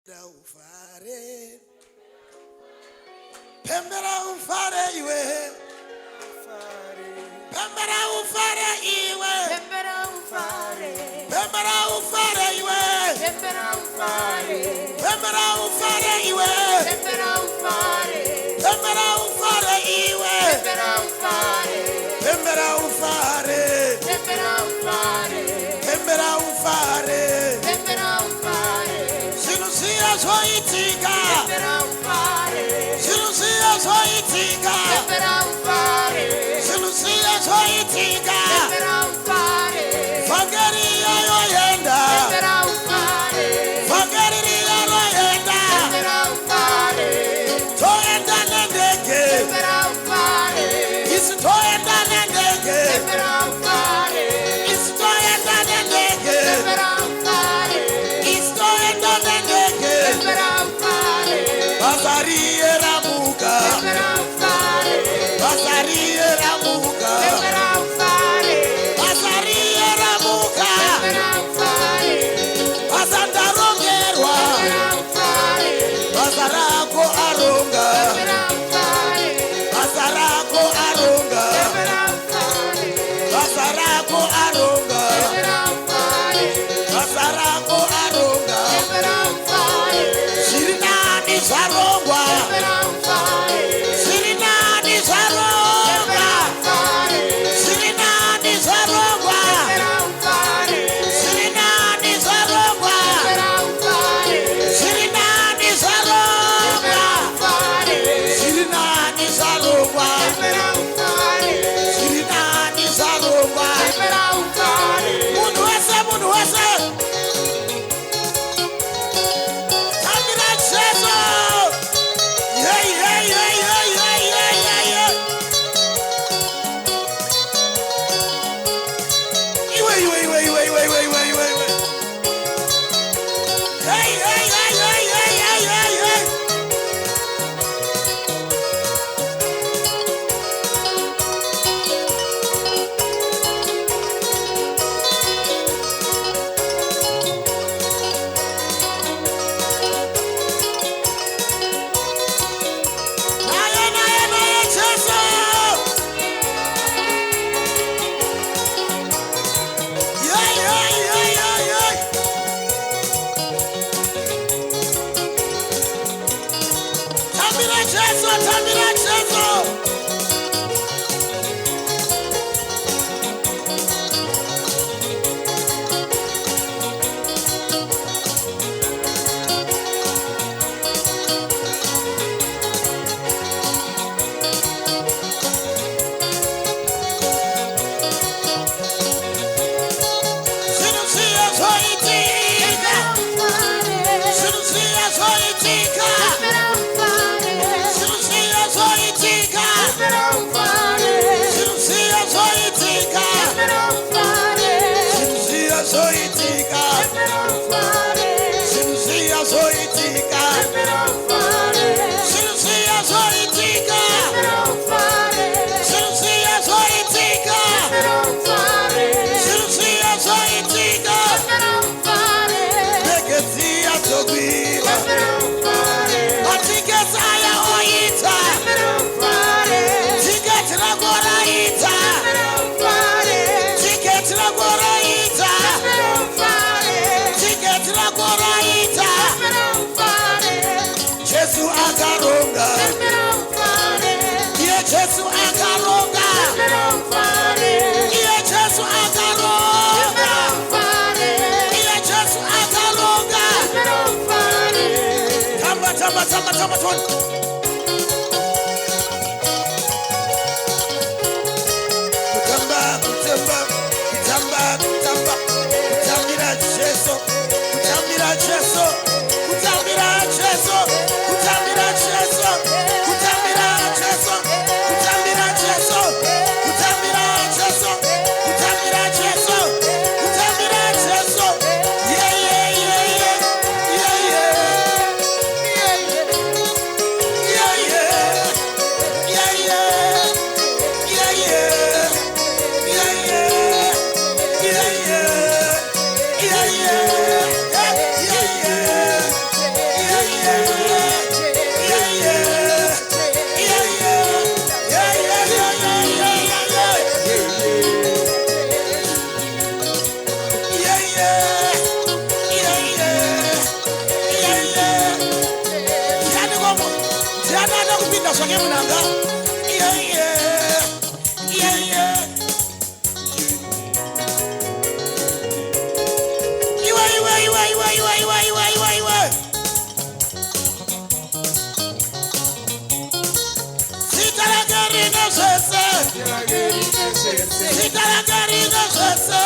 Ufare, pembera ufare iwe, pembera ufare iwe, pembera ufare, pembera ufare iwe, pembera ufare, pembera ufare iwe, pembera ufare, pembera ufare iwe, pembera ufare, pembera ufare, pembera ufare, pembera ufare, pembera ufare. Sinusia soitika, pembera ufare. Sinusia soitika, pembera ufare. Sinusia soitika, pembera ufare. Fangeria yoyenda, pembera ufare. Fangeria yoyenda, pembera ufare. Toyenda nendeke, pembera ufare. Isi toyenda nendeke, pembera ufare. Isi toyenda nendeke, pembera ufare. Isi toyenda nendeke, pembera ufare. Basari eramuka, pembera ufare. Basari eramuka, pembera ufare. Basari eramuka, pembera ufare. Basandarongerwa, pembera ufare. Basarako aronga, pembera ufare. Basarako aronga, pembera ufare. Basarako aronga, pembera ufare. Basarako aronga, pembera ufare. Sirinani sarongwa, pembera ufare. Sirinani sarongwa, Sirinani sarongwa, Sirinani sarongwa, Sirinani sarongwa, Sirinani sarongwa, Sirinani sarongwa. Munhu wese, munhu wese. Tambira Jesu. Hey, hey, hey, hey, hey, hey, hey, hey. Iwe, iwe, iwe, iwe, iwe, iwe, iwe, iwe, iwe. Hey, hey, hey, hey, hey, hey, hey, hey. Naye, naye, naye, Jesu. Hey, hey, hey, hey, hey. Tambira Jesu, tambira Jesu. Sinusia soitika, sinusia soitika, sinusia soitika, sinusia soitika, sinusia soitika, sinusia soitika, sinusia soitika, sinusia soitika, sinusia soitika. Negesia togwila, atikesaya oita, tiketira goraita, tiketira goraita, tiketira goraita. Jesu akaronga, iye Jesu akaronga, iye Jesu akaronga, iye Jesu akaronga. Tamba, tamba, tamba, tamba, tamba. Kutamba, kutamba, kutamba, kutamba. Kutambira Jesu, kutambira Jesu, kutambira Jesu, kutambira Jesu, kutambira Jesu, kutambira Jesu, kutambira Jesu, kutambira Jesu, kutambira Jesu. Yeah, yeah, yeah, yeah, yeah, yeah, yeah, yeah. Songe munanga. Yeah, yeah. Yeah, yeah. Iwe. Sitaragarina shese. Sitaragarina shese.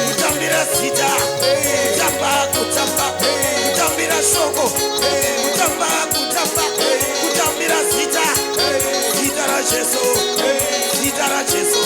Kutambira sita, kutambira shoko, kutambira sita, sita la Jesu.